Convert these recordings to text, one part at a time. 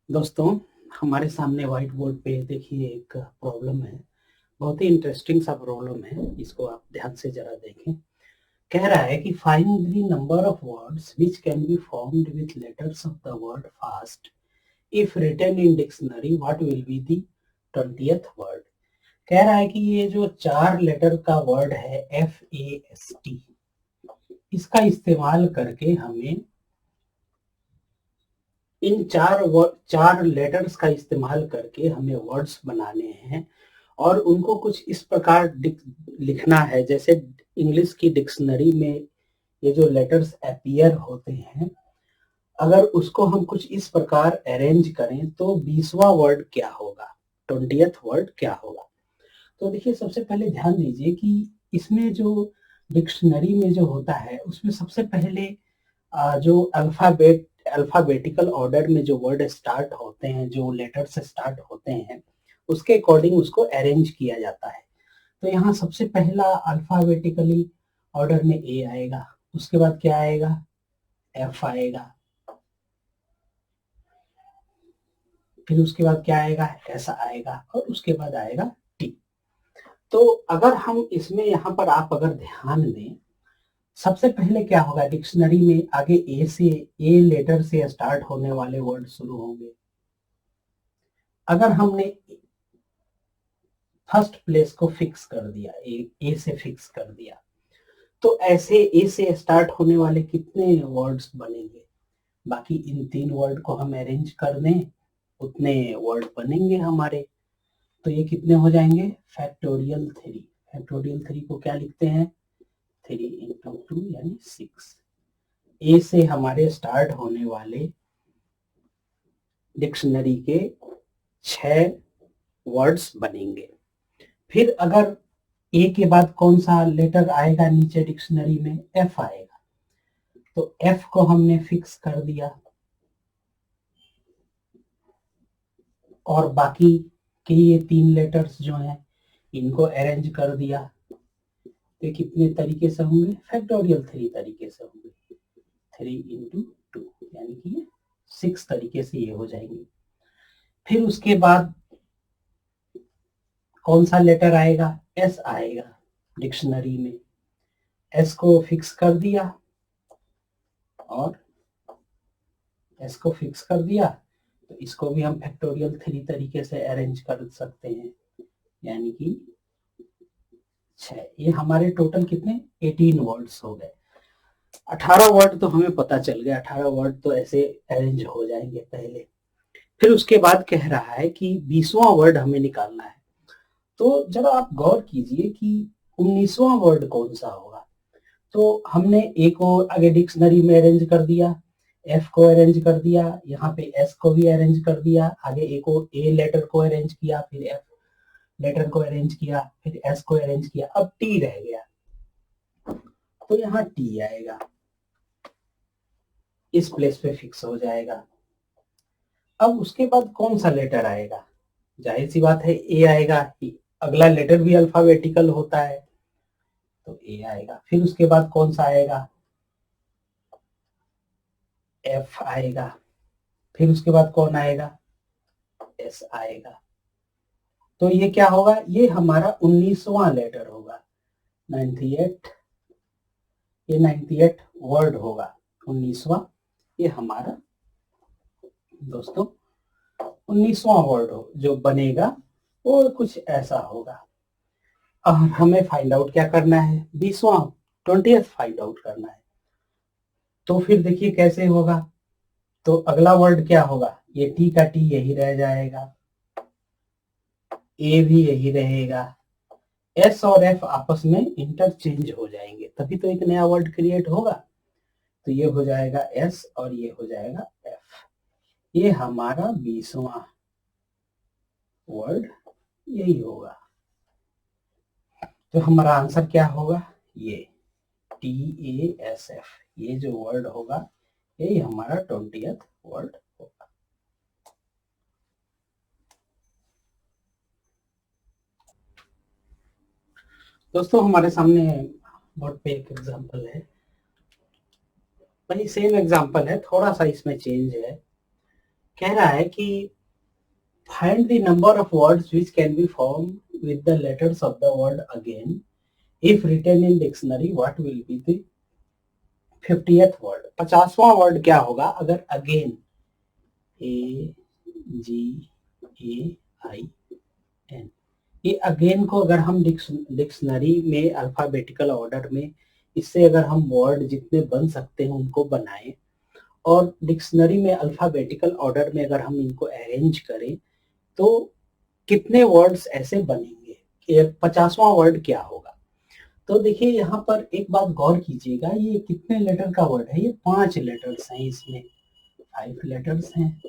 दोस्तों, हमारे सामने व्हाइट बोर्ड पे देखिए एक प्रॉब्लम है। बहुत ही इंटरेस्टिंग सा प्रॉब्लम है। इसको आप ध्यान से जरा देखें। कह रहा है कि find the number of words which can be formed with letters of the word fast if written in dictionary what will be the 20th word. कह रहा है कि ये जो 4 लेटर का वर्ड है FAST, इसका इस्तेमाल करके हमें इन चार लेटर्स का इस्तेमाल करके हमें वर्ड्स बनाने हैं और उनको कुछ इस प्रकार लिखना है जैसे इंग्लिश की डिक्शनरी में ये जो लेटर्स अपीयर होते हैं, अगर उसको हम कुछ इस प्रकार अरेंज करें तो 20वां वर्ड क्या होगा, 20th वर्ड क्या होगा। तो देखिए, सबसे पहले ध्यान दीजिए कि इसमें जो डिक्शनरी में जो होता है उसमें सबसे पहले जो अल्फाबेटिकल ऑर्डर में जो वर्ड स्टार्ट होते हैं, जो लेटर से स्टार्ट होते हैं, उसके अकॉर्डिंग उसको अरेंज किया जाता है। तो यहाँ सबसे पहला अल्फाबेटिकली ऑर्डर में ए आएगा, उसके बाद क्या आएगा, एफ आएगा, फिर उसके बाद क्या आएगा, एस आएगा और उसके बाद आएगा टी। तो अगर हम इसमें यहाँ पर आप अगर ध्यान दें, सबसे पहले क्या होगा, डिक्शनरी में आगे ए लेटर से स्टार्ट होने वाले वर्ड शुरू होंगे। अगर हमने फर्स्ट प्लेस को फिक्स कर दिया, ए से फिक्स कर दिया, तो ऐसे ए से स्टार्ट होने वाले कितने वर्ड्स बनेंगे, बाकी इन 3 वर्ड को हम अरेंज कर दें उतने वर्ड बनेंगे हमारे। तो ये कितने हो जाएंगे, फैक्टोरियल 3। फैक्टोरियल 3 को क्या लिखते हैं, 3 इंटू 2 यानी 6। ए से हमारे स्टार्ट होने वाले डिक्शनरी के 6 वर्ड्स बनेंगे। फिर अगर ए के बाद कौन सा लेटर आएगा नीचे डिक्शनरी में, एफ आएगा, तो एफ को हमने फिक्स कर दिया और बाकी के ये 3 लेटर्स जो हैं इनको अरेंज कर दिया। तो कितने तरीके से होंगे, फैक्टोरियल 3 तरीके से होंगे, 3 इंटू 2 यानी कि ये 6 तरीके से ये हो जाएंगे। फिर उसके बाद कौन सा लेटर आएगा, एस आएगा डिक्शनरी में, एस को फिक्स कर दिया और एस को फिक्स कर दिया, तो इसको भी हम फैक्टोरियल 3 तरीके से अरेंज कर सकते हैं, यानी कि 6। ये हमारे टोटल कितने 18 वर्ड्स हो गए। 18 वर्ड तो हमें पता चल गया, 18 वर्ड तो ऐसे अरेंज हो जाएंगे पहले। फिर उसके बाद कह रहा है कि 20वां वर्ड हमें निकालना है। तो जरा आप गौर कीजिए कि 19वां वर्ड कौन सा होगा। तो हमने ए को आगे डिक्शनरी में अरेंज कर दिया, एफ को अरेंज कर दिया, यहाँ पे एस को भी अरेंज कर दिया, आगे ए लेटर को अरेंज किया, फिर एफ लेटर को अरेंज किया, फिर एस को अरेंज किया, अब टी रह गया, तो यहाँ टी आएगा, इस प्लेस पे फिक्स हो जाएगा। अब उसके बाद कौन सा लेटर आएगा, जाहिर सी बात है ए आएगा, अगला लेटर भी अल्फाबेटिकल होता है तो ए आएगा। फिर उसके बाद कौन सा आएगा, एफ आएगा, फिर उसके बाद कौन आएगा, एस आएगा। तो ये क्या होगा, ये हमारा 19वां लेटर होगा, 98, ये 98 वर्ड होगा, 19वां ये हमारा दोस्तों 19वां वर्ड हो जो बनेगा वो कुछ ऐसा होगा। अब हमें फाइंड आउट क्या करना है, 20वां 20th फाइंड आउट करना है। तो फिर देखिए कैसे होगा, तो अगला वर्ड क्या होगा, ये टी का टी यही रह जाएगा, ए भी यही रहेगा, एस और एफ आपस में इंटरचेंज हो जाएंगे तभी तो एक नया वर्ड क्रिएट होगा। तो ये हो जाएगा एस और ये हो जाएगा एफ, ये हमारा 20वां वर्ड यही होगा। तो हमारा आंसर क्या होगा, ये TASF, ये जो वर्ड होगा यही हमारा 20th वर्ड होगा। दोस्तों, हमारे सामने बोर्ड पे एक एग्जांपल है, वही सेम एग्जांपल है, थोड़ा सा इसमें चेंज है कह रहा है कि find the number of words which can be formed with the letters of the word again. If written in dictionary, what will be the 50th word? 50वां वर्ड क्या होगा अगर अगेन AGAIN, ये अगेन को अगर हम डिक्शनरी में alphabetical order में इससे अगर हम वर्ड जितने बन सकते हैं उनको बनाएं और डिक्शनरी में अल्फाबेटिकल ऑर्डर में अगर हम इनको अरेंज करें तो कितने वर्ड्स ऐसे बनेंगे, 50वां वर्ड क्या होगा। तो देखिए यहाँ पर एक बात गौर कीजिएगा, ये कितने लेटर का वर्ड है, ये 5 लेटर्स हैं, इसमें 5 लेटर्स हैं।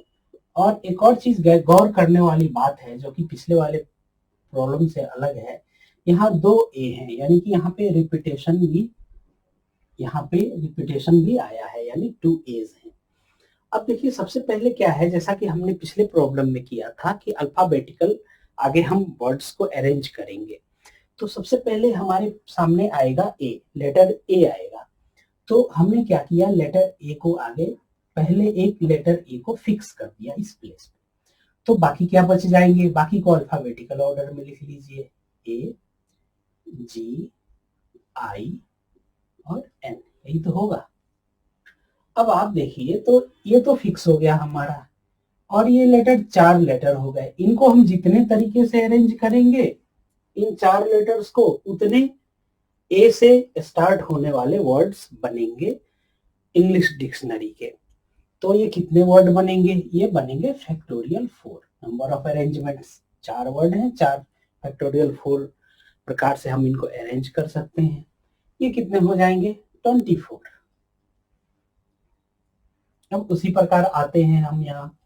और एक और चीज गौर करने वाली बात है जो कि पिछले वाले प्रॉब्लम से अलग है, यहाँ 2 ए हैं, यानी कि यहाँ पे रिपीटेशन भी आया है, यानी 2 एज हैं। अब देखिए सबसे पहले क्या है, जैसा कि हमने पिछले प्रॉब्लम में किया था कि अल्फाबेटिकल आगे हम वर्ड्स को अरेंज करेंगे, तो सबसे पहले हमारे सामने आएगा ए, लेटर ए आएगा। तो हमने क्या किया, लेटर ए को आगे पहले एक लेटर ए को फिक्स कर दिया इस प्लेस पे, तो बाकी क्या बच जाएंगे, बाकी को अल्फाबेटिकल ऑर्डर में लिख लीजिए, ए जी आई और एन, यही तो होगा। अब आप देखिए तो ये तो फिक्स हो गया हमारा, और ये लेटर 4 लेटर हो गए, इनको हम जितने तरीके से अरेंज करेंगे इन 4 लेटर्स को उतने ए से स्टार्ट होने वाले वर्ड्स बनेंगे इंग्लिश डिक्शनरी के। तो ये कितने वर्ड बनेंगे, ये बनेंगे factorial 4, number of arrangements 4 word हैं, 4 फैक्टोरियल 4 प्रकार से हम इनको अरेंज कर सकते हैं। ये कितने हो जाएंगे, 24। अब उसी प्रकार आते हैं हम यहाँ,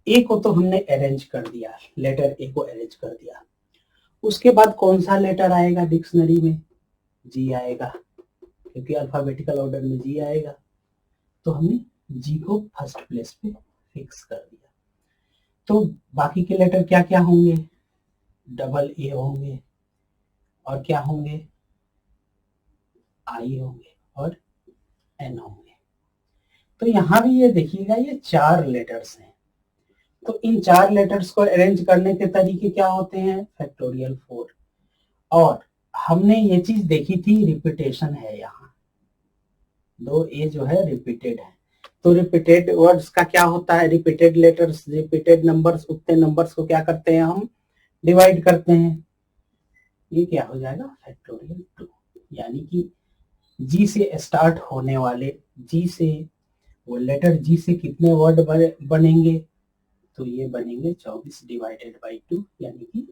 ए को तो हमने अरेंज कर दिया, लेटर ए को अरेंज कर दिया, उसके बाद कौन सा लेटर आएगा डिक्शनरी में, जी आएगा, क्योंकि अल्फाबेटिकल ऑर्डर में जी आएगा, तो हमने जी को फर्स्ट प्लेस पे फिक्स कर दिया। तो बाकी के लेटर क्या क्या होंगे, डबल ए होंगे, और क्या होंगे, आई होंगे और एन होंगे। तो यहां भी ये देखिएगा ये 4 लेटर्स हैं, तो इन 4 लेटर्स को अरेंज करने के तरीके क्या होते हैं, फैक्टोरियल 4। और हमने ये चीज देखी थी, रिपीटेशन है, यहाँ 2 ए जो है रिपीटेड है, तो रिपीटेड वर्ड्स का क्या होता है, रिपीटेड लेटर्स, रिपीटेड नंबर्स, उतने नंबर्स को क्या करते हैं हम, डिवाइड करते हैं। ये क्या हो जाएगा, फैक्टोरियल 2, यानी कि जी से स्टार्ट होने वाले, जी से वो लेटर जी से कितने वर्ड बनेंगे, तो ये बनेंगे 24 डिवाइडेड बाई 2, यानी कि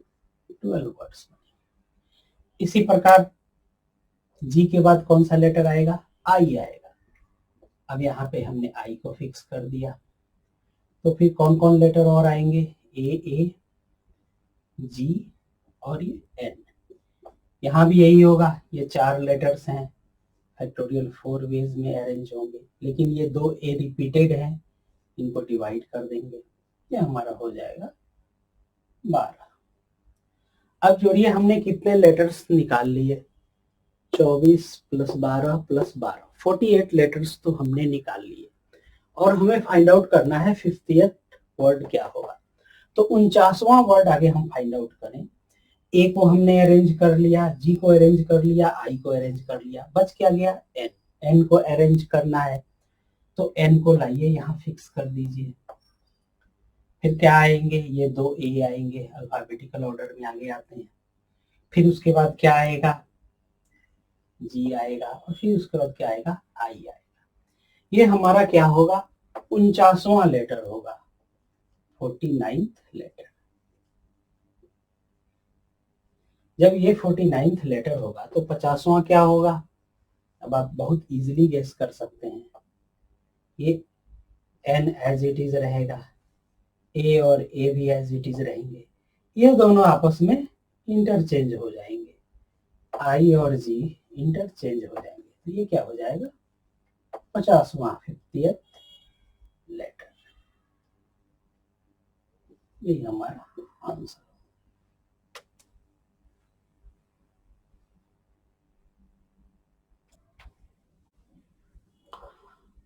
12 वर्ड्स। इसी प्रकार जी के बाद कौन सा लेटर आएगा, आई आएगा। अब यहाँ पे हमने आई को फिक्स कर दिया, तो फिर कौन कौन लेटर और आएंगे, ए जी और ये एन। यहाँ भी यही होगा, ये 4 लेटर्स हैं, फैक्टोरियल 4 वेज में अरेंज होंगे, लेकिन ये 2 ए रिपीटेड हैं, इनको डिवाइड कर देंगे, ये हमारा हो जाएगा 12। अब जोड़िए हमने कितने लेटर्स निकाल लिए, 24 प्लस 12 प्लस 12, 48 लेटर्स तो हमने निकाल लिए, और हमें फाइंड आउट करना है 50th वर्ड क्या होगा। तो 49वां वर्ड आगे हम फाइंड आउट करें, ए को हमने अरेंज कर लिया, जी को अरेंज कर लिया, आई को अरेंज कर लिया, बच क्या गया, एन, एन को अरेंज करना है, तो एन को लाइए यहाँ फिक्स कर दीजिए। फिर क्या आएंगे, ये 2 ए आएंगे, अल्फाबेटिकल ऑर्डर में आगे आते हैं। फिर उसके बाद क्या आएगा, जी आएगा, और फिर उसके बाद क्या आएगा, आई आएगा। ये हमारा क्या होगा, 49वां लेटर होगा, 49th लेटर। जब ये 49th लेटर होगा तो 50वां क्या होगा, अब आप बहुत इजीली गेस कर सकते हैं, ये एन एज इट इज रहेगा, ए और ए भी एज इट इज रहेंगे, ये दोनों आपस में इंटरचेंज हो जाएंगे, आई और जी इंटरचेंज हो जाएंगे, तो ये क्या हो जाएगा, 50वां 50th लेटर। यही हमारा आंसर।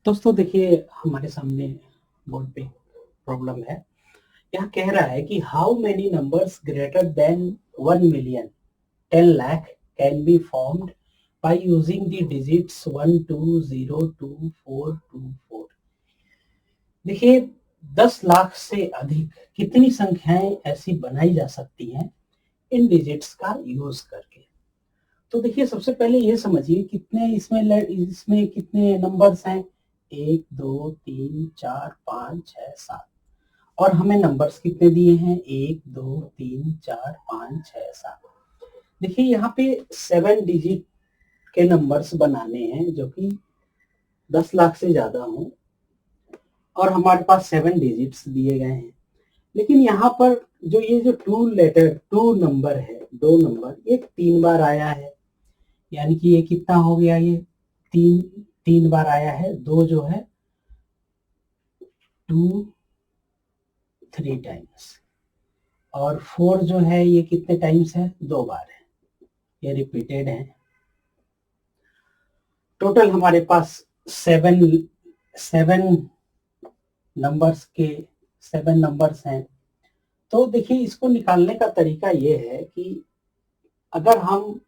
दोस्तों देखिए हमारे सामने बोर्ड पे प्रॉब्लम है। यहाँ कह रहा है कि how many numbers greater than 1,000,000 10 lakh can be formed by using the digits 1 2 0 2 4 2 4। देखिए 10 लाख से अधिक कितनी संख्याएं ऐसी बनाई जा सकती हैं इन डिजिट्स का यूज करके। तो देखिए सबसे पहले ये समझिए कितने इसमें कितने नंबर्स हैं, 1 2 3 4 5 6 7, और हमें नंबर्स कितने दिए हैं, 1 2 3 4 5 6 7। देखिए यहाँ पे 7 डिजिट के नंबर्स बनाने हैं जो कि 10 लाख से ज्यादा हो, और हमारे पास 7 डिजिट्स दिए गए हैं। लेकिन यहाँ पर जो 2 नंबर है, 2 नंबर, ये 3 बार आया है, यानी कि ये कितना हो गया, ये 3 बार आया है। 2 जो है 2 3 टाइम्स, और 4 जो है ये कितने टाइम्स है, 2 बार है, ये रिपीटेड है। टोटल हमारे पास 7 नंबर्स हैं। तो देखिए इसको निकालने का तरीका ये है कि अगर हम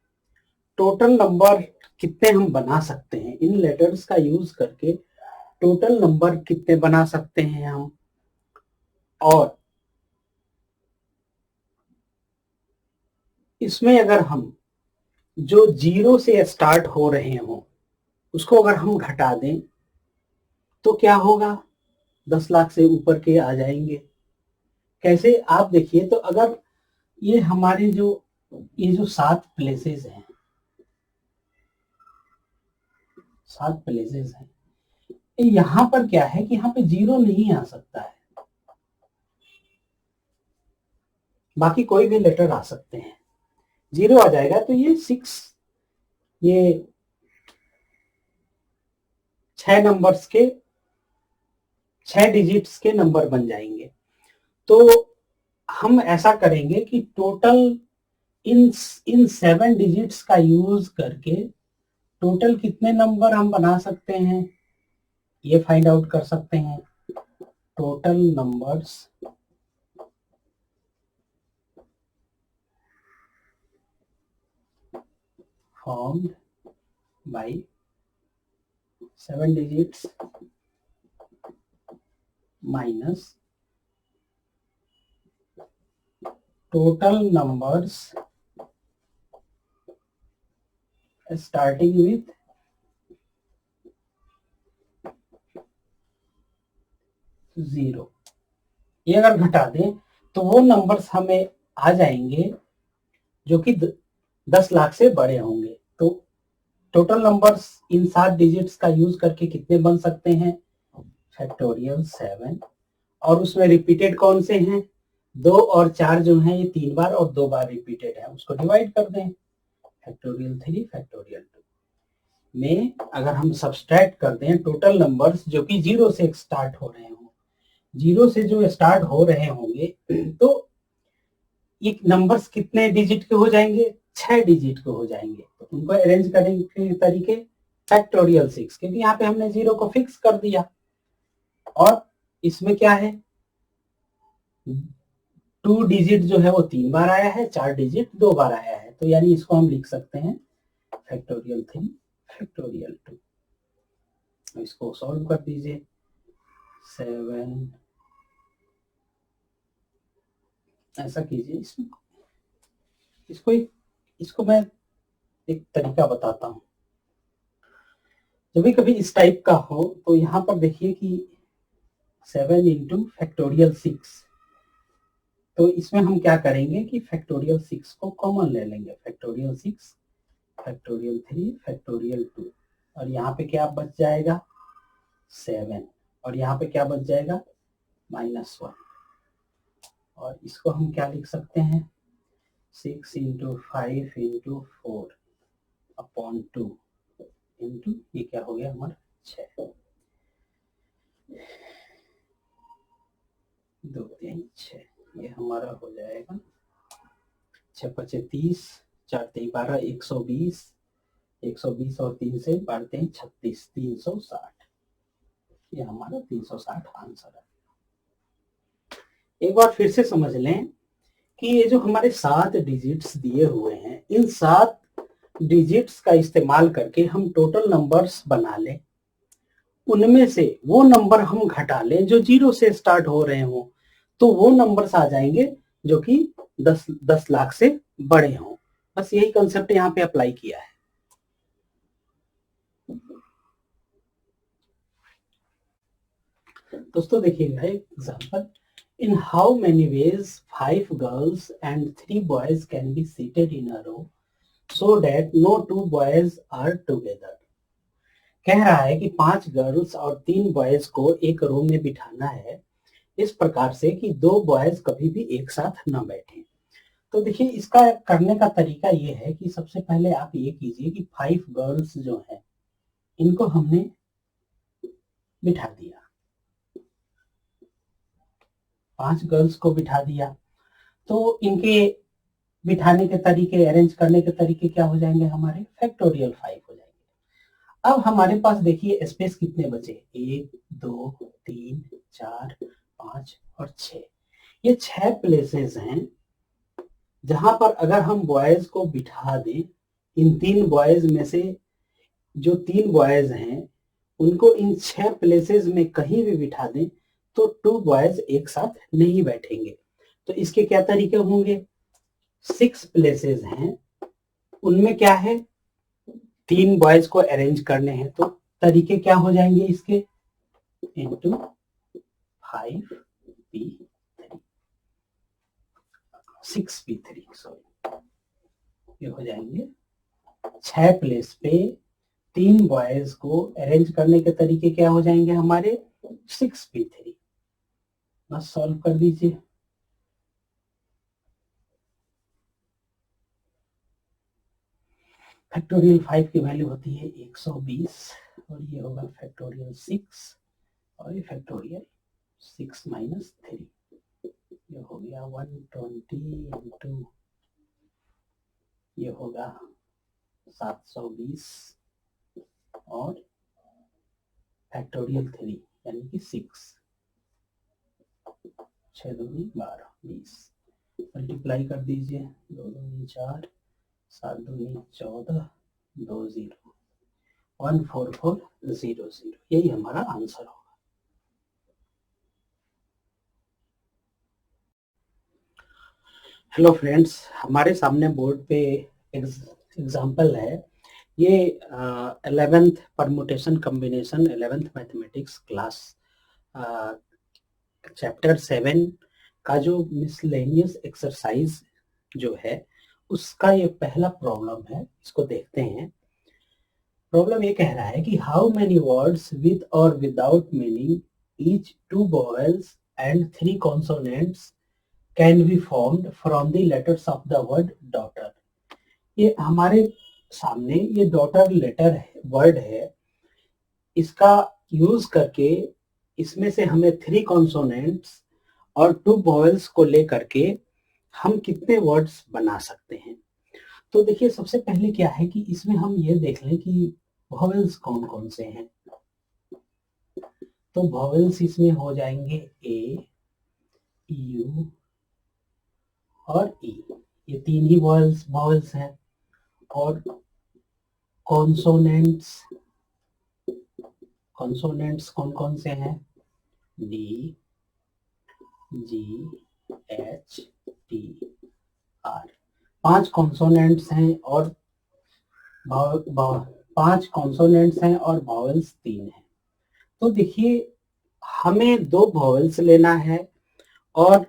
टोटल नंबर कितने हम बना सकते हैं इन लेटर्स का यूज करके, टोटल नंबर कितने बना सकते हैं हम, और इसमें अगर हम जो 0 से स्टार्ट हो रहे हो उसको अगर हम घटा दें तो क्या होगा, 10 लाख से ऊपर के आ जाएंगे। कैसे, आप देखिए, तो अगर ये हमारे ये जो 7 प्लेसेस हैं, 7 प्लेसेस हैं, यहां पर क्या है कि यहाँ पे 0 नहीं आ सकता है, बाकी कोई भी लेटर आ सकते हैं, 0 आ जाएगा तो ये 6 नंबर्स के 6 डिजिट्स के नंबर बन जाएंगे। तो हम ऐसा करेंगे कि टोटल इन 7 डिजिट्स का यूज करके टोटल कितने नंबर हम बना सकते हैं ये फाइंड आउट कर सकते हैं। Total numbers formed by 7 digits minus total numbers starting with 0। ये अगर घटा दें तो वो नंबर्स हमें आ जाएंगे जो कि 10 लाख से बड़े होंगे। तो टोटल नंबर्स इन 7 डिजिट्स का यूज करके कितने बन सकते हैं, फैक्टोरियल 7, और उसमें रिपीटेड कौन से हैं, 2 और 4 जो हैं ये 3 बार और 2 बार रिपीटेड है, उसको डिवाइड कर दें, फैक्टोरियल 3 फैक्टोरियल 2 में अगर हम सब्सट्रैक्ट कर दें टोटल नंबर्स जो कि 0 से स्टार्ट हो रहे हों, 0 से जो स्टार्ट हो रहे होंगे, तो ये नंबर्स कितने डिजिट के हो जाएंगे, 6 डिजिट के हो जाएंगे। तो उनको अरेंज करने के तरीके फैक्टोरियल 6, क्योंकि यहाँ पे हमने 0 को फिक्स कर दिया, और इसमें क्या है, 2 डिजिट जो है वो 3 बार आया है, 4 डिजिट 2 बार आया है, तो यानी इसको हम लिख सकते हैं फैक्टोरियल 3 फैक्टोरियल 2। इसको सॉल्व कर दीजिए, 7, ऐसा कीजिए, इसको मैं एक तरीका बताता हूं। जब भी कभी इस टाइप का हो तो यहां पर देखिए कि 7 इंटू फैक्टोरियल 6, तो इसमें हम क्या करेंगे कि फैक्टोरियल 6 को कॉमन ले लेंगे, फैक्टोरियल 6 फैक्टोरियल 3 फैक्टोरियल 2, और यहाँ पे क्या बच जाएगा 7, और यहाँ पे क्या बच जाएगा -1, और इसको हम क्या लिख सकते हैं 6 इंटू 5 इंटू 4 अपॉन 2 इंटू, ये क्या हो गया हमारा 6, 2 3 6, ये हमारा हो जाएगा 6 5 30, 4 3 12, 120, 120 और 3 से बढ़ते हैं 36, 360, ये हमारा 360 आंसर है। एक बार फिर से समझ लें कि ये जो हमारे 7 डिजिट्स दिए हुए हैं, इन 7 डिजिट्स का इस्तेमाल करके हम टोटल नंबर्स बना लें, उनमें से वो नंबर हम घटा लें जो 0 से स्टार्ट हो रहे हों, तो वो नंबर्स आ जाएंगे जो कि 10 लाख से बड़े हों। बस यही कंसेप्ट यहाँ पे अप्लाई किया है। दोस्तों देखिएगा एक example, in how many ways 5 girls and 3 boys can be seated in a row so that no 2 boys are together. कह रहा है कि 5 गर्ल्स और 3 बॉयज को एक रो में बिठाना है इस प्रकार से कि 2 बॉयज कभी भी एक साथ न बैठे। तो देखिए इसका करने का तरीका ये है कि सबसे पहले आप ये कीजिए कि 5 गर्ल्स जो है इनको हमने बिठा दिया, 5 गर्ल्स को बिठा दिया, तो इनके बिठाने के तरीके, अरेंज करने के तरीके क्या हो जाएंगे हमारे, फैक्टोरियल 5 हो जाएंगे। अब हमारे पास देखिए स्पेस कितने बचे, 1 2 3 4 5 और 6। ये 6 प्लेसेस हैं जहां पर अगर हम बॉयज को बिठा दें, इन 3 बॉयज में से जो 3 बॉयज हैं उनको इन 6 प्लेसेस में कहीं भी बिठा दें तो 2 बॉयज एक साथ नहीं बैठेंगे। तो इसके क्या तरीके होंगे, 6 प्लेसेस हैं, उनमें क्या है, 3 बॉयज को अरेंज करने हैं, तो तरीके क्या हो जाएंगे इसके, इंटू 5p3 6p3 सॉरी, ये हो जाएंगे 6 प्लेस पे 3 बॉयज को अरेंज करने के तरीके क्या हो जाएंगे हमारे, 6p3। बस सॉल्व कर दीजिए। फैक्टोरियल 5 की वैल्यू होती है 120 और ये होगा फैक्टोरियल 6 और ये फैक्टोरियल 6 माइनस 3, ये हो गया 120 इंटू ये होगा 720 और फैक्टोरियल 3 यानी कि 6, 6 दूनी 12 20, मल्टीप्लाई कर दीजिए, 2 दूनी 4 7 दूनी 14 2 0 14400, यही हमारा आंसर होगा। हेलो फ्रेंड्स, हमारे सामने बोर्ड पे एग्जाम्पल है, ये 11th permutation combination 11th mathematics class chapter 7 का जो मिसलेनियस एक्सरसाइज जो है उसका ये पहला प्रॉब्लम है। इसको देखते हैं। प्रॉब्लम ये कह रहा है कि हाउ मेनी वर्ड्स विद और without meaning each 2 vowels and 3 consonants can be formed from the letters of the word daughter. ये हमारे सामने ये डॉटर लेटर है, वर्ड है, इसका यूज करके इसमें से हमें 3 कॉन्सोनेंट्स और 2 वॉवेल्स को लेकर के हम कितने वर्ड्स बना सकते हैं। तो देखिए सबसे पहले क्या है कि इसमें हम ये देख लें कि वॉवेल्स कौन कौन से हैं। तो वॉवेल्स इसमें हो जाएंगे ए, यू और ई, ये 3 ही वॉवेल्स हैं। और कॉन्सोनेंट्स कौन कौन से हैं, D, G, H, T, R, 5 consonants हैं और 5 कॉन्सोनेंट्स हैं और वॉवेल्स 3 हैं। तो देखिए हमें 2 वॉवेल्स लेना है और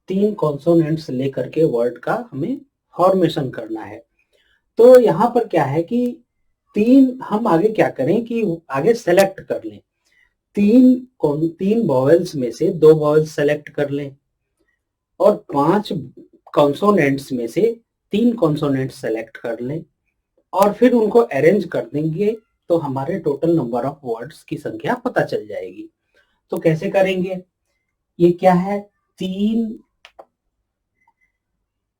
3 कॉन्सोनेंट्स लेकर के वर्ड का हमें फॉर्मेशन करना है। तो यहाँ पर क्या है कि 3 हम आगे क्या करें कि आगे सेलेक्ट कर लें, 3 वॉवेल्स में से 2 वॉवेल्स सेलेक्ट कर लें और 5 कॉन्सोनेंट्स में से 3 कॉन्सोनेंट्स सेलेक्ट कर लें और फिर उनको अरेंज कर देंगे तो हमारे टोटल नंबर ऑफ वर्ड्स की संख्या पता चल जाएगी। तो कैसे करेंगे, ये क्या है, 3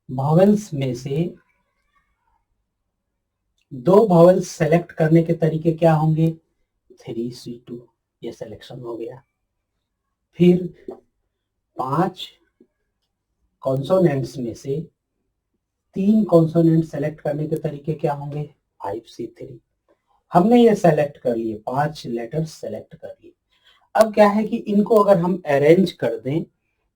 वॉवेल्स में से 2 वॉवेल्स सेलेक्ट करने के तरीके क्या होंगे, 3C2, ये सिलेक्शन हो गया। फिर 5 कॉन्सोनेंट्स में से 3 कॉन्सोनेंट सेलेक्ट करने के तरीके क्या होंगे? 5C3। हमने ये सेलेक्ट कर लिए, 5 लेटर्स सेलेक्ट कर लिए। अब क्या है कि इनको अगर हम अरेंज कर दें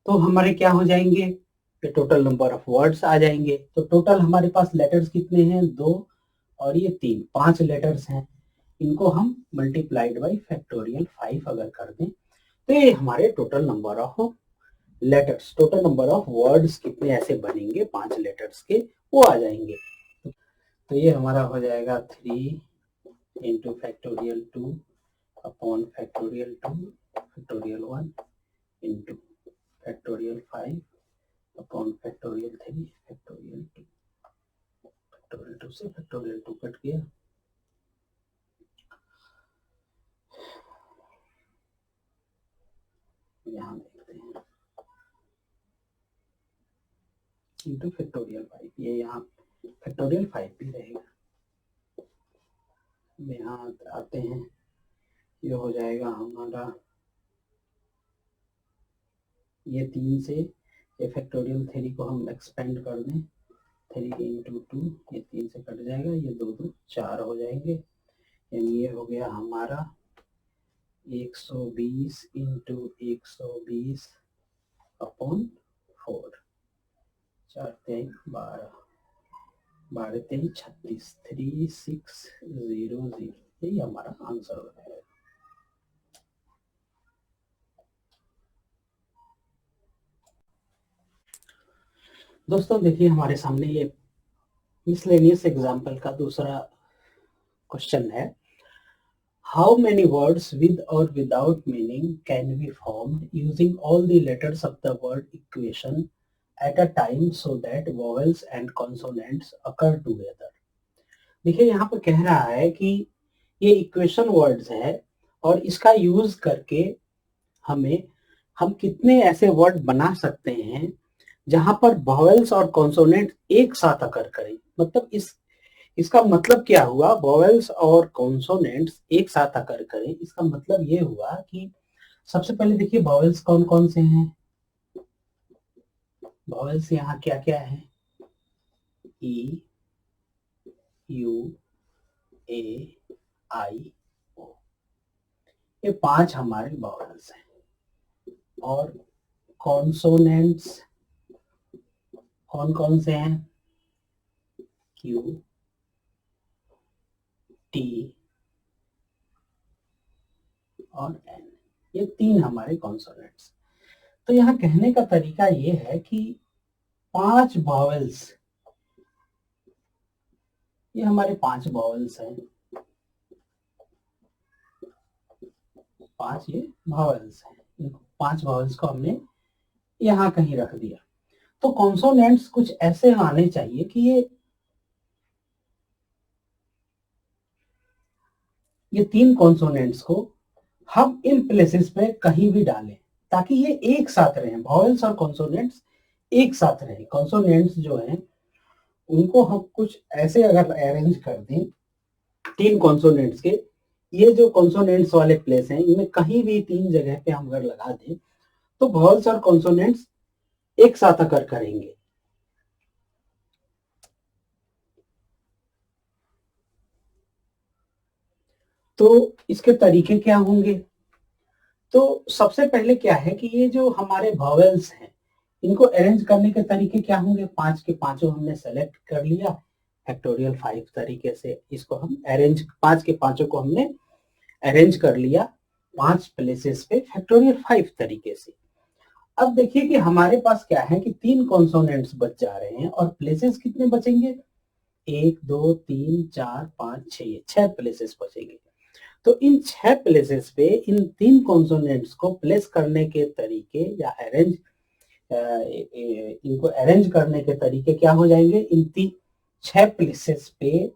तो हमारे क्या हो जाएंगे? ये टोटल नंबर ऑफ वर्ड्स आ जाएंगे। तो टोटल हमारे पास लेटर्स कितने हैं? 2 और ये 3, 5 लेटर्स हैं। इनको हम मल्टीप्लाइड बाई फैक्टोरियल 5 अगर कर दें तो ये हमारे total number of letters, total number of words कितने ऐसे बनेंगे 5 लेटर्स के, वो आ जाएंगे। तो ये हमारा हो जाएगा 3 into factorial 2 upon factorial 2 factorial 1 into factorial 5 upon factorial 3 factorial 2। Factorial 2 से फैक्टोरियल 2 कट गया। यहाँ देखते हैं इंटू फैक्टोरियल 5, ये यहाँ फैक्टोरियल 5 भी रहेगा। यहाँ आते हैं, ये हो जाएगा हमारा, ये 3 से ये फैक्टोरियल 3 को हम एक्सपेंड कर दें, 3 इंटू 2, ये 3 से कट जाएगा, ये 2 2 4 हो जाएंगे। यानी ये हो गया हमारा 120 इंटू 120 अपॉन 4, 4 3 12, 12 3 36, 3600, यही हमारा आंसर हो जाएगा। दोस्तों देखिए हमारे सामने ये मिसलेनियस एग्जाम्पल का दूसरा क्वेश्चन है। How many words with or without meaning can be formed using all the letters of the word equation at a time so that vowels and consonants occur together? देखिए यहाँ पर कह रहा है कि ये इक्वेशन वर्ड्स है और इसका यूज करके हम कितने ऐसे वर्ड बना सकते हैं जहां पर वॉवेल्स और कॉन्सोनेंट एक साथ अकर करें। मतलब इसका मतलब क्या हुआ? वॉवेल्स और कॉन्सोनेंट्स एक साथ अकर करें, इसका मतलब ये हुआ कि सबसे पहले देखिए वॉवेल्स कौन कौन से हैं। वॉवेल्स यहाँ क्या क्या है? ई, यू, ए, आई, ओ, ये 5 हमारे वॉवेल्स हैं। और कॉन्सोनेंट्स कौन कौन से हैं? क्यू, टी और एन, ये 3 हमारे कॉन्सोनेंट्स। तो यहाँ कहने का तरीका ये है कि 5 वॉवेल्स, ये हमारे 5 वॉवेल्स हैं, 5 ये वॉवेल्स हैं। इन 5 वॉवेल्स को हमने यहाँ कहीं रख दिया। तो कॉन्सोनेंट्स कुछ ऐसे आने चाहिए कि ये 3 कॉन्सोनेंट्स को हम इन प्लेसेस पे कहीं भी डालें ताकि ये एक साथ रहें। वॉवेल्स और कॉन्सोनेंट्स एक साथ रहें। कॉन्सोनेंट्स जो हैं उनको हम कुछ ऐसे अगर अरेंज कर दें 3 कॉन्सोनेंट्स के, ये जो कॉन्सोनेंट्स वाले प्लेस हैं इनमें कहीं भी 3 जगह पे हम अगर लगा दें तो वॉवेल्स और कॉन्सोनेंट्स एक साथ अकर करेंगे। तो इसके तरीके क्या होंगे? तो सबसे पहले क्या है कि ये जो हमारे वॉवेल्स हैं इनको अरेंज करने के तरीके क्या होंगे? 5 के पांचों हमने सेलेक्ट कर लिया फैक्टोरियल 5 तरीके से, इसको हम अरेंज, 5 के पांचों को हमने अरेंज कर लिया 5 प्लेसेस पे फैक्टोरियल 5 तरीके से। अब देखिए कि हमारे पास क्या है कि 3 कॉन्सोनेंट्स बच जा रहे हैं और प्लेसेस कितने बचेंगे? 1 2 3 4 5 6, 6 प्लेसेस बचेंगे। तो इन 6 प्लेसेस पे इन 3 कॉन्सोनेंट्स को प्लेस करने के तरीके या अरेंज, इनको अरेंज करने के तरीके क्या हो जाएंगे? इन 6 प्लेसेस पे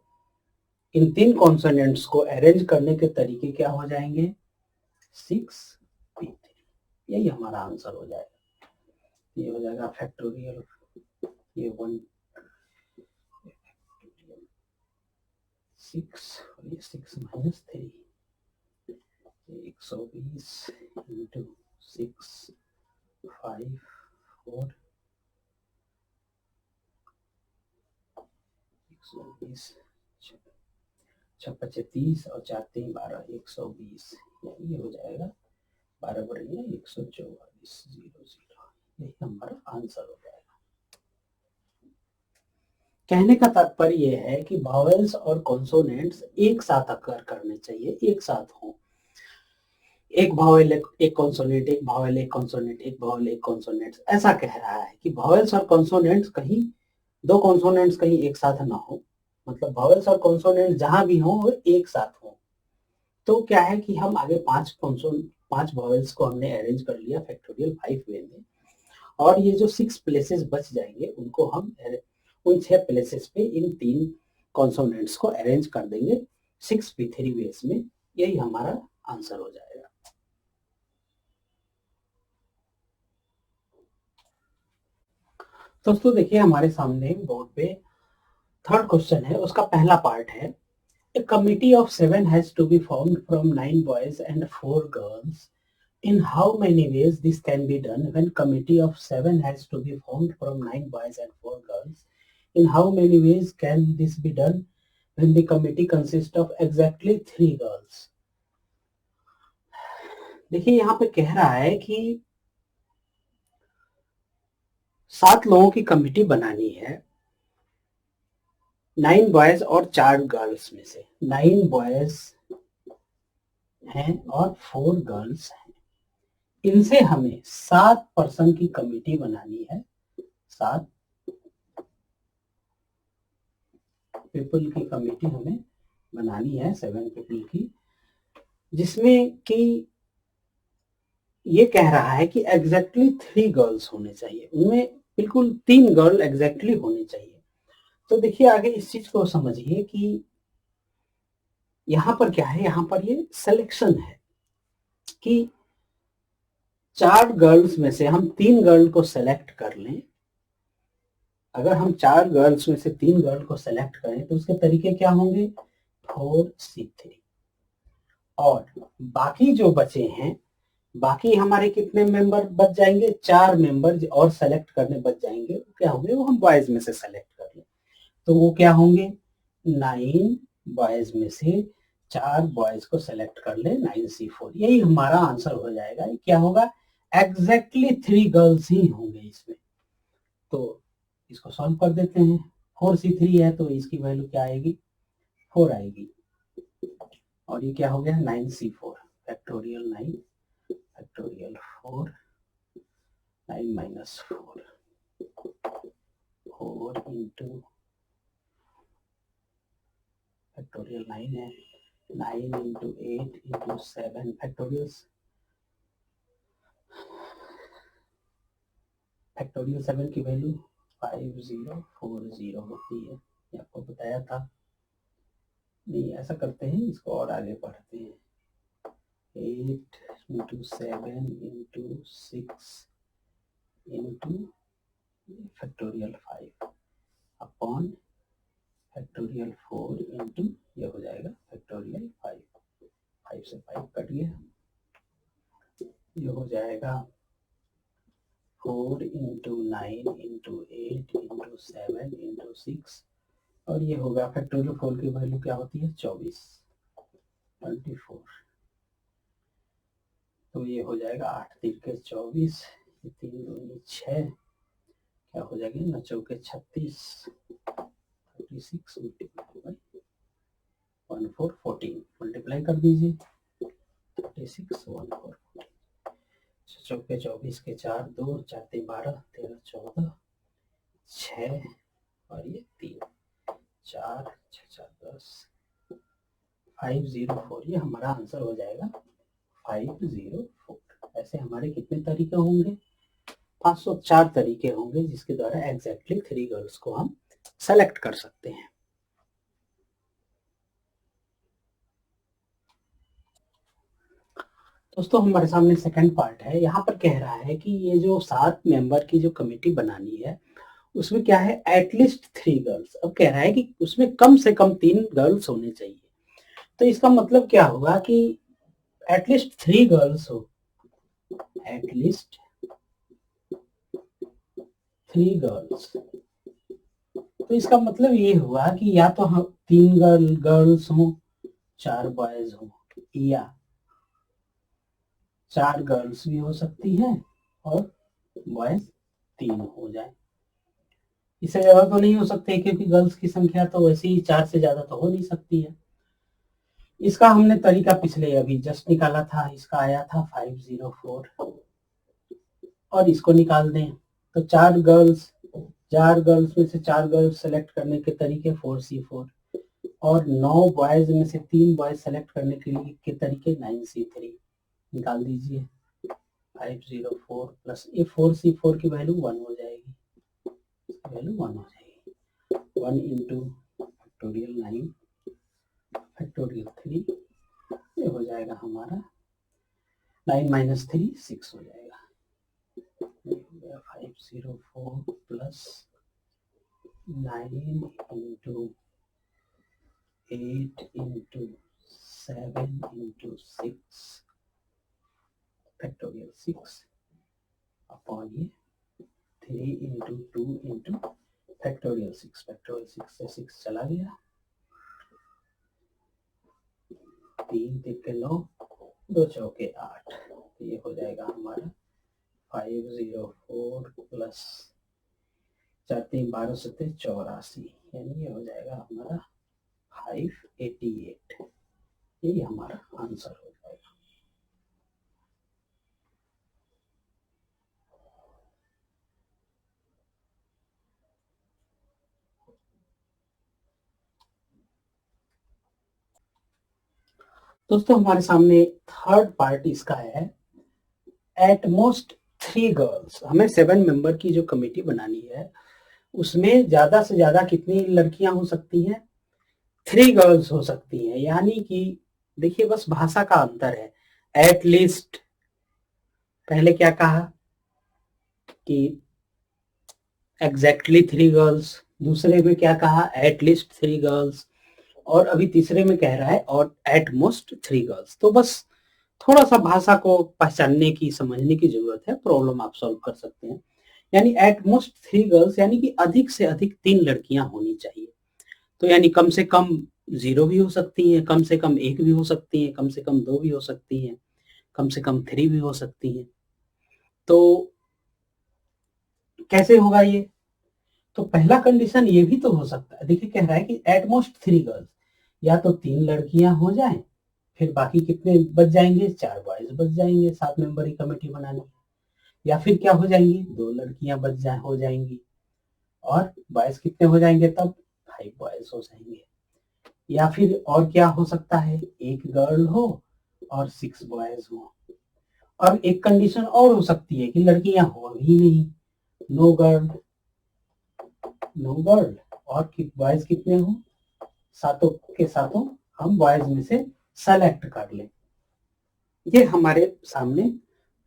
इन 3 कॉन्सोनेंट्स को अरेंज करने के तरीके क्या हो जाएंगे? 6p3, यही हमारा आंसर हो जाएगा। ये हो जाएगा फैक्टोरियल, ये 1 6 और ये 6 माइनस 3, 120 इंटू 6 5 4 120, 6 30 और 4 3 12, 120, ये हो जाएगा 12 बढ़िया 144, 00, यही हमारा आंसर हो जाएगा। कहने का तात्पर्य यह है कि वावेल्स और कॉन्सोनेंट्स एक साथ अकर करने चाहिए, एक साथ हो। एक वावेल एक कॉन्सोनेंट, एक वावेल एक कॉन्सोनेंट, एक वावेल एक कॉन्सोनेंट, ऐसा कह रहा है कि वावेल्स और कॉन्सोनेंट्स कहीं दो कॉन्सोनेंट्स कहीं एक साथ ना हो, मतलब वावेल्स और कॉन्सोनेंट जहां भी हो वो एक साथ हो। तो क्या है कि हम आगे पांच वावेल्स को हमने अरेंज कर लिया फैक्टोरियल 5 वे में, और ये जो 6 प्लेसेस बच जाएंगे उनको हम उन 6 प्लेसेस पे इन 3 कॉन्सोनेंट्स को अरेंज कर देंगे 6p3 वेज में, यही हमारा आंसर हो जाएगा। दोस्तों देखिए हमारे सामने बोर्ड पे थर्ड क्वेश्चन है, उसका पहला पार्ट है, A committee of 7 has to be formed from 9 boys and 4 girls. In how many ways this can be done when committee of 7 has to be formed from 9 boys and 4 girls? In how many ways can this be done when the committee consists of exactly 3 girls? देखिए यहाँ पे कह रहा है कि 7 लोगों की committee बनानी है, 9 बॉयज और 4 गर्ल्स में से। 9 बॉयज हैं और 4 गर्ल्स हैं, इनसे हमें 7 पर्सन की कमिटी बनानी है, 7 पीपल की कमिटी हमें बनानी है, 7 पीपल की, जिसमें कि ये कह रहा है कि एग्जैक्टली 3 गर्ल्स होने चाहिए, उनमें बिल्कुल 3 गर्ल एग्जैक्टली होनी चाहिए। तो देखिए आगे इस चीज को समझिए कि यहां पर क्या है, यहां पर ये सिलेक्शन है कि 4 गर्ल्स में से हम 3 गर्ल को सेलेक्ट कर लें। अगर हम 4 गर्ल्स में से 3 गर्ल को सेलेक्ट करें तो उसके तरीके क्या होंगे, 4C3, और बाकी जो बचे हैं, बाकी हमारे कितने मेंबर बच जाएंगे, 4 मेंबर और सेलेक्ट करने बच जाएंगे, क्या होंगे, वो हम बॉयज में से सेलेक्ट कर लें, तो वो क्या होंगे, 9 बॉयज में से 4 बॉयज को सेलेक्ट कर ले, 9C4, यही हमारा आंसर हो जाएगा। क्या होगा, एग्जैक्टली 3 गर्ल्स ही होंगे इसमें। तो इसको सॉल्व कर देते हैं, 4C3 है तो इसकी वैल्यू क्या आएगी, 4 आएगी, और ये क्या हो गया, 9C4 factorial 9 factorial 4 9 minus 4 into factorial 9 है, 9 इंटू 8 इंटू 7 फैक्टोरियल 7 की वैल्यू 5040 होती है, ये आपको बताया था। नहीं, ऐसा करते हैं, इसको और आगे बढ़ते हैं, 8 into 7 into 6 into factorial 5 upon factorial 4 into, ये हो जाएगा फैक्टोरियल 5, 5 से 5 कट गया, ये हो जाएगा 4 इंटू 9 इंटू 8 इंटू 7 इंटू 6, और ये होगा फैक्टोरियल 4 की वैल्यू क्या होती है, 24 तो ये हो जाएगा 8 3 24, 3 2 6, क्या हो जाएगी, 9 चौके 36, 36 14 मल्टीप्लाई कर दीजिए, 36 14 चौके 24 के 4 2 4 3 12 13 14 6 और ये 3 4 6 4 10 504, ये हमारा आंसर हो जाएगा 504। ऐसे हमारे कितने तरीके होंगे, 504 तरीके होंगे जिसके द्वारा एग्जैक्टली 3 गर्ल्स को हम सेलेक्ट कर सकते हैं। दोस्तों हमारे सामने सेकंड पार्ट है, यहाँ पर कह रहा है कि ये जो 7 मेंबर की जो कमेटी बनानी है उसमें क्या है, एटलीस्ट 3 गर्ल्स। अब कह रहा है कि उसमें कम से कम 3 गर्ल्स होने चाहिए, तो इसका मतलब क्या होगा कि एटलीस्ट 3 गर्ल्स हो, एटलीस्ट 3 गर्ल्स तो इसका मतलब ये हुआ कि या तो हम 3 गर्ल्स हों 4 बॉयज हों, या 4 गर्ल्स भी हो सकती हैं और बॉयज 3 हो जाए। इससे ज्यादा तो नहीं हो सकते क्योंकि गर्ल्स की संख्या तो वैसे ही 4 से ज्यादा तो हो नहीं सकती है। इसका हमने तरीका पिछले अभी जस्ट निकाला था, इसका आया था 504 और इसको निकाल दें तो 4 गर्ल्स में से 4 गर्ल्स सेलेक्ट करने के तरीके 4C4 और 9 बॉयज में से 3 बॉयज सेलेक्ट करने के तरीके 9C3 निकाल दीजिए। 504 प्लस ये 4C4 की वैल्यू 1 हो जाएगी, वैल्यू 1 हो जाएगी। 1 इंटू फैक्टोरियल 9 फैक्टोरियल 3, ये हो जाएगा हमारा 9 माइनस 3 6 हो जाएगा। 504 plus 9 into 8 into 7 into 6 factorial 6 upon ये 3 इंटू 2 इंटू फैक्टोरियल 6, फैक्टोरियल 6 से 6 चला गया, 3 3 9 2 चौके 8, ये हो जाएगा हमारा 504 प्लस 4 3 12 7 84, यानी ये हो जाएगा हमारा 588, यही हमारा आंसर हो जाएगा। दोस्तों हमारे सामने थर्ड पार्ट इसका है, एट मोस्ट 3 गर्ल्स। हमें 7 मेंबर की जो कमेटी बनानी है उसमें ज्यादा से ज्यादा कितनी लड़कियां हो सकती हैं? 3 गर्ल्स हो सकती हैं, यानी कि देखिए बस भाषा का अंतर है। एट लीस्ट पहले क्या कहा कि एग्जैक्टली 3 गर्ल्स, दूसरे में क्या कहा एट लीस्ट 3 गर्ल्स, और अभी तीसरे में कह रहा है और एट मोस्ट 3 गर्ल्स। तो बस थोड़ा सा भाषा को पहचानने की समझने की जरूरत है, प्रॉब्लम आप सॉल्व कर सकते हैं। यानी एट मोस्ट 3 गर्ल्स यानी कि अधिक से अधिक 3 लड़कियां होनी चाहिए। तो यानी कम से कम 0 भी हो सकती हैं, कम से कम 1 भी हो सकती हैं, कम से कम 2 भी हो सकती हैं, कम से कम 3 भी हो सकती हैं। तो कैसे होगा ये? तो पहला कंडीशन ये भी तो हो सकता है, देखिए कह रहा है कि एट मोस्ट 3 गर्ल्स, या तो 3 लड़कियां हो जाएं, फिर बाकी कितने बच जाएंगे? 4 बॉयज बच जाएंगे 7 मेंबर की कमेटी बनानी, या फिर क्या हो जाएंगी? 2 लड़कियां हो जाएंगी और बॉयज कितने हो जाएंगे तब? 5 बॉयज हो जाएंगे। या फिर और क्या हो सकता है? 1 गर्ल हो और 6 बॉयज हो। और एक कंडीशन और हो सकती है कि लड़कियां हो ही नहीं, नो गर्ल और बॉयज कितने हो? सातों के सातों हम बॉयज में से सेलेक्ट कर लें। ये हमारे सामने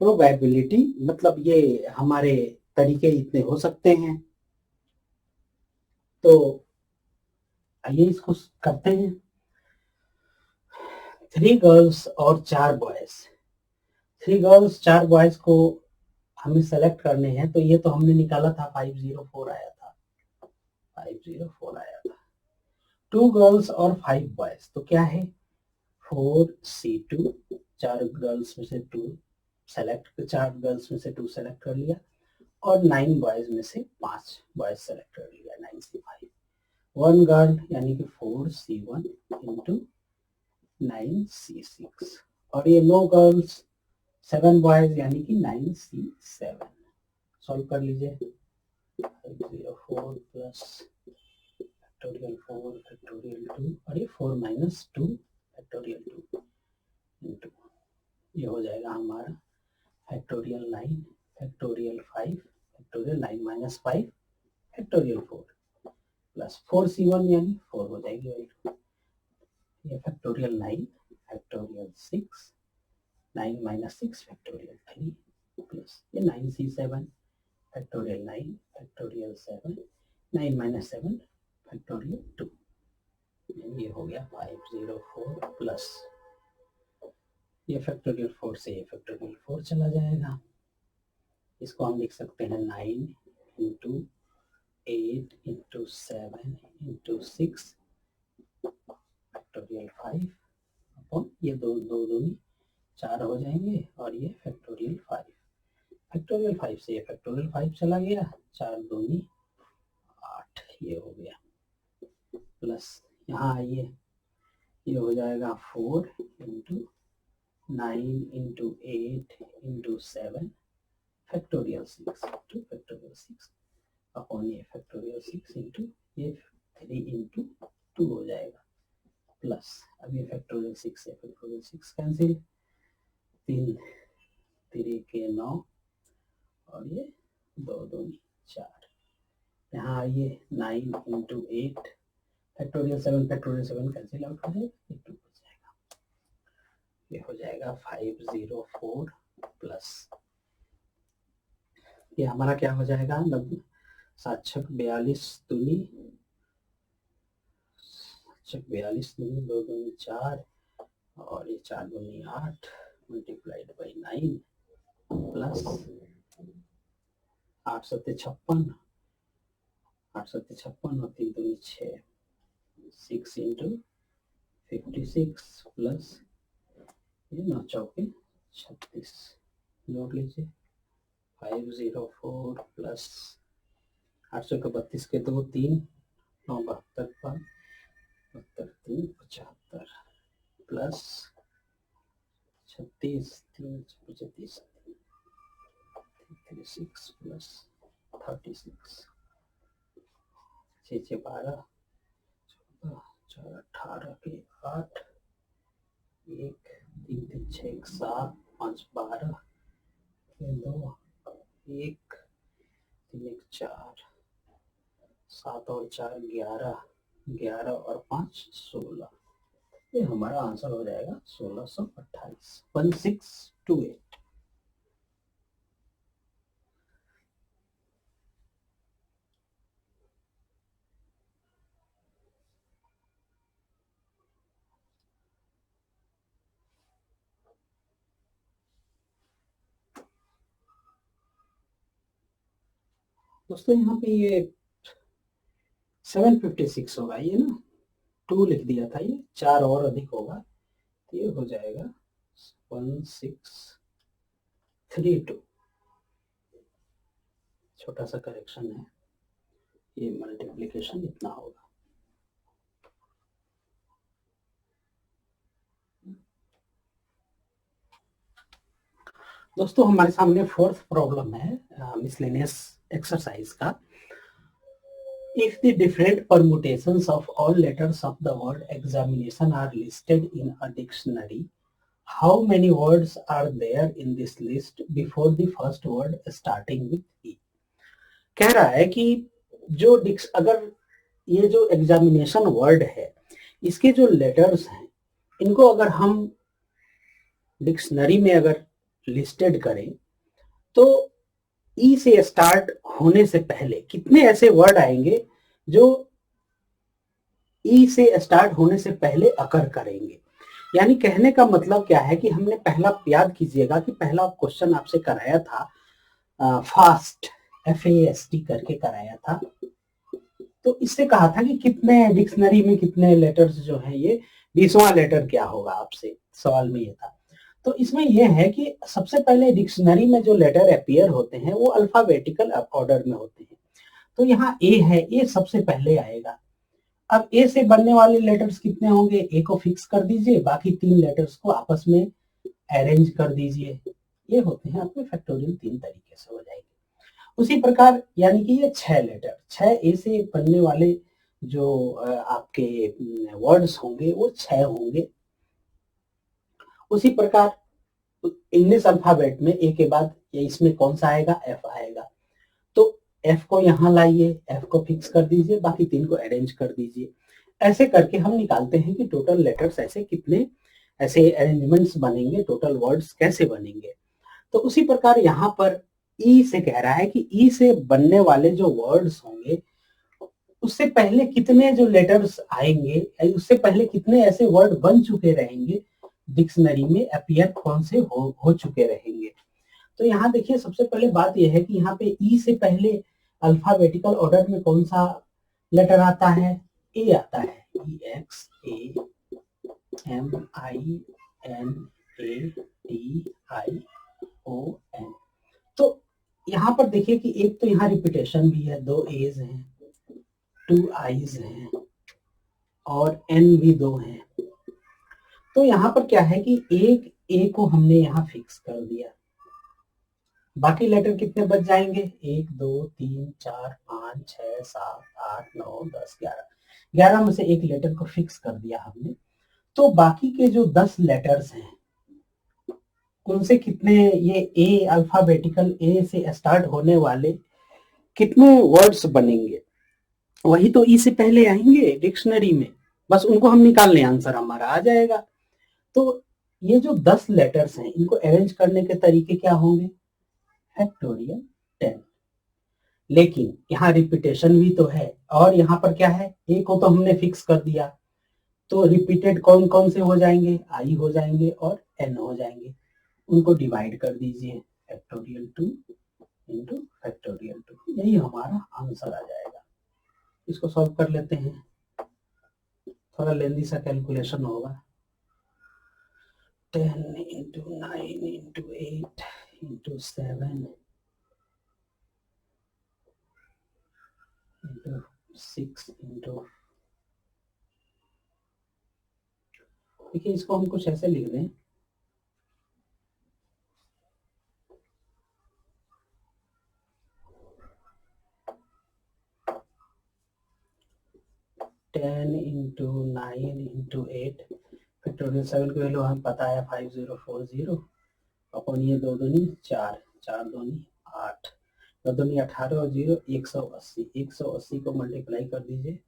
प्रोबेबिलिटी, मतलब ये हमारे तरीके इतने हो सकते हैं। तो आइए इसको करते हैं। 3 गर्ल्स और 4 बॉयज, 3 गर्ल्स 4 बॉयज को हमें सेलेक्ट करने हैं। तो ये तो हमने निकाला था 504 आया था, 504 आया था। 2 गर्ल्स और 5 बॉयज, तो क्या है? 4C2, 4 गर्ल्स में से 2 सेलेक्ट, 4 गर्ल्स में से 2 सेलेक्ट कर लिया, और 9 बॉयज में से 5 बॉयज सेलेक्ट कर लिया, 9C5। 1 गर्ल यानी कि 4C1 इंटू 9C6, और ये नो गर्ल्स 7 बॉयज यानी कि 9C7। सॉल्व कर लीजिए। 504 प्लस फैक्टोरियल 4 फैक्टोरियल 2, और ये 4 माइनस 2 फैक्टोरियल 2 इंटू, ये हो जाएगा हमारा factorial 9 factorial 5 factorial 9 minus 5 factorial 4 plus 4C1 यानी 4 हो जाएगी वैल्यू। ये factorial 9 factorial 6 9 minus 6 factorial 3 plus ये 9C7 factorial 9 factorial 7 9 minus 7 factorial 2, ये हो गया 504 प्लस ये फैक्टोरियल 4 से ये फैक्टोरियल 4 चला जाएगा। इसको हम लिख सकते हैं 9 into 8 into 7 into 6 factorial 5 upon ये दो दो दूनी 4 हो जाएंगे और ये फैक्टोरियल 5। फैक्टोरियल 5 से ये फैक्टोरियल 5 चला गया, 4 दूनी 8 ये हो गया, प्लस यहाँ आइए ये हो जाएगा 4 into 9 into 8 into 7 factorial 6 two factorial 6 upon ये फैक्टोरियल 6 इंटू ये 3 इंटू 2 हो जाएगा, प्लस अब ये फैक्टोरियल 6 से फैक्टोरियल 6 कैंसिल, 3 3 के 9 और ये 2 दूनी 4, यहाँ आइए 9 इंटू 8 फैक्टोरियल 7 कैंसिल आउट हो जाएगा, ये 2 हो जाएगा, ये हो जाएगा 504 प्लस ये हमारा क्या हो जाएगा 90 7 छक 42 दूनी 42 दूनी 2 दूनी 4 और ये 4 दूनी 8 मल्टीप्लाइड बाई 9 प्लस 8 सत्ते 56 और 3 दूनी 6 6 इंटू 56 प्लस ये 9 चौके 36 जोड़ लीजिए 504 प्लस 800 के 32 के 2 3 9 72 72 75 प्लस 36 3 35 36 प्लस 36 6 12 14 18 के 8 1 3 3 6 7 5 12 2 1 3 1 4 7 और 4 11 11 और 5 16 ये हमारा आंसर हो जाएगा 1628 1628। दोस्तों यहाँ पे ये 756 होगा, ये ना 2 लिख दिया था, ये 4 और अधिक होगा तो ये हो जाएगा 1632, छोटा सा करेक्शन है, ये मल्टीप्लिकेशन इतना होगा। दोस्तों हमारे सामने फोर्थ प्रॉब्लम है मिसलेनियस एक्सरसाइज का। If the different permutations of all letters of the word examination are listed in a dictionary, how many words are there in this list before the first word starting with E? कह रहा है कि जो अगर ये जो examination word है इसके जो लेटर्स हैं इनको अगर हम डिक्शनरी में अगर लिस्टेड करें तो ई से स्टार्ट होने से पहले कितने ऐसे वर्ड आएंगे जो ई से स्टार्ट होने से पहले अकर करेंगे। यानी कहने का मतलब क्या है कि हमने पहला याद कीजिएगा कि पहला क्वेश्चन आपसे कराया था फास्ट FAST करके कराया था, तो इससे कहा था कि कितने डिक्शनरी में कितने लेटर्स जो हैं ये 20वां लेटर क्या होगा, आपसे सवाल में ये था। तो इसमें यह है कि सबसे पहले डिक्शनरी में जो लेटर अपीयर होते हैं वो अल्फाबेटिकल ऑर्डर में होते हैं, तो यहाँ ए है, ए सबसे पहले आएगा। अब ए से बनने वाले लेटर्स कितने होंगे, ए को फिक्स कर दीजिए, बाकी 3 लेटर्स को आपस में अरेंज कर दीजिए, ये होते हैं आपके फैक्टोरियल 3 तरीके से हो जाएंगे। उसी प्रकार यानी कि ये 6 लेटर 6 ए से बनने वाले जो आपके वर्ड्स होंगे वो 6 होंगे। उसी प्रकार इंग्लिश अल्फाबेट में ए के बाद ये इसमें कौन सा आएगा, एफ आएगा, तो एफ को यहाँ लाइए, एफ को फिक्स कर दीजिए, बाकी 3 को अरेंज कर दीजिए। ऐसे करके हम निकालते हैं कि टोटल लेटर्स ऐसे कितने ऐसे अरेंजमेंट्स बनेंगे, टोटल वर्ड्स कैसे बनेंगे। तो उसी प्रकार यहाँ पर ई से कह रहा है कि ई से बनने वाले जो वर्ड्स होंगे उससे पहले कितने जो लेटर्स आएंगे, उससे पहले कितने ऐसे वर्ड बन चुके रहेंगे डिक्शनरी में, अपीयर कौन से हो चुके रहेंगे। तो यहाँ देखिए सबसे पहले बात यह है कि यहाँ पे ई से पहले अल्फाबेटिकल ऑर्डर में कौन सा लेटर आता है? ए आता है, EXAMINATION। तो यहाँ पर देखिए कि एक तो यहाँ रिपीटेशन भी है, 2 एज हैं, 2 आईज हैं और एन भी 2 हैं। तो यहाँ पर क्या है कि एक ए को हमने यहाँ फिक्स कर दिया, बाकी लेटर कितने बच जाएंगे? 1 2 3 4 5 6 7 8 9 10 11, 11 में से एक लेटर को फिक्स कर दिया हमने। तो बाकी के जो 10 लेटर्स हैं उनसे कितने, ये ए अल्फाबेटिकल ए से स्टार्ट होने वाले कितने वर्ड्स बनेंगे? वही तो ई से पहले आएंगे डिक्शनरी में, बस उनको हम निकाल लें, आंसर हमारा आ जाएगा। तो ये जो 10 लेटर्स हैं इनको अरेंज करने के तरीके क्या होंगे? फैक्टोरियल 10। लेकिन यहाँ रिपीटेशन भी तो है और यहाँ पर क्या है, ए को तो हमने फिक्स कर दिया, तो रिपीटेड कौन कौन से हो जाएंगे? आई हो जाएंगे और एन हो जाएंगे, उनको डिवाइड कर दीजिए, फैक्टोरियल 2 इंटू फैक्टोरियल 2, यही हमारा आंसर आ जाएगा। इसको सॉल्व कर लेते हैं, थोड़ा लेंदी सा कैलकुलेशन होगा। 10 into 9 into 8 into 7 into 6 into, देखिए इसको हम कुछ ऐसे लिख दें, टेन इंटू 9 इंटू 8 फैक्टोरियल 7 की वैल्यू हमें पता है 5040 अपन ये 2 दूनी 4, 4 दूनी 8, 2 दूनी 18 और 0 180, 180 को मल्टीप्लाई कर दीजिए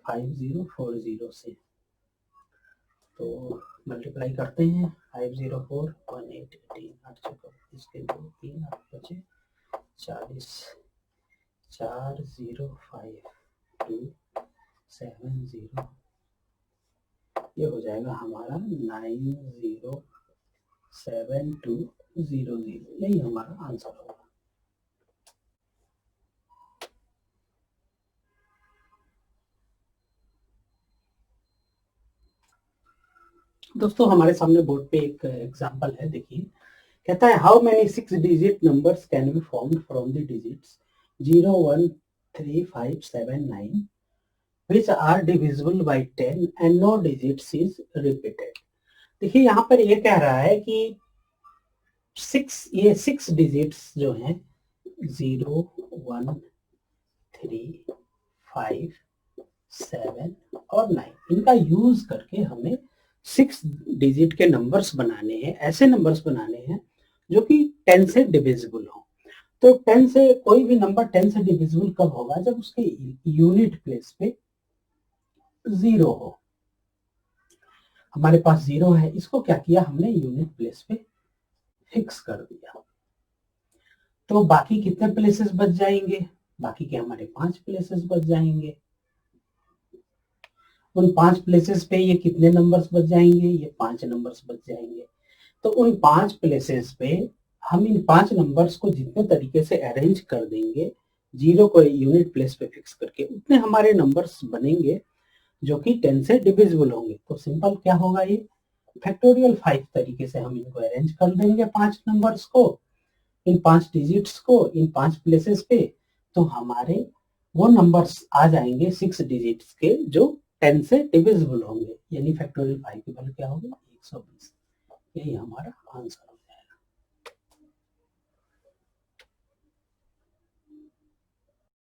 5040 से, तो मल्टीप्लाई करते हैं 504 1818, 8 इसके 2 3 8 बचे 40, 405270, ये हो जाएगा हमारा 907200, यही हमारा आंसर होगा। दोस्तों हमारे सामने बोर्ड पे एक एग्जांपल है, देखिए कहता है how many 6 digit numbers can be formed from the digits 0 1 3 5 7 9 which are divisible by 10 and no digits is repeated। देखिए यहाँ पर ये कह रहा है कि 6 डिजिट्स जो हैं 0 1 3 5 7 और 9, इनका यूज करके हमें 6 डिजिट के नंबर्स बनाने हैं, ऐसे नंबर्स बनाने हैं जो कि 10 से डिविजिबल हो। तो 10 से कोई भी नंबर 10 से डिविजिबल कब होगा? जब उसके यूनिट प्लेस पे 0 हो। हमारे पास 0 है, इसको क्या किया हमने? यूनिट प्लेस पे फिक्स कर दिया। तो बाकी कितने प्लेसेस बच जाएंगे? बाकी के हमारे 5 प्लेसेस बच जाएंगे। उन 5 प्लेसेस पे ये कितने नंबर्स बच जाएंगे? ये 5 नंबर्स बच जाएंगे। तो उन 5 प्लेसेस पे हम इन 5 नंबर्स को जितने तरीके से अरेंज कर देंगे 0 को यूनिट प्लेस पे फिक्स करके, उतने हमारे नंबर्स बनेंगे जो कि 10 से डिविजिबल होंगे। तो सिंपल क्या होगा, ये फैक्टोरियल 5 तरीके से हम इनको अरेंज कर देंगे 5 नंबर्स को, इन 5 डिजिट्स को इन 5 प्लेसेस पे, तो हमारे वो नंबर्स आ जाएंगे 6 डिजिट्स के जो 10 से डिविजिबल होंगे, यानी फैक्टोरियल 5 की वैल्यू क्या होगी? 120। यही हमारा आंसर होगा।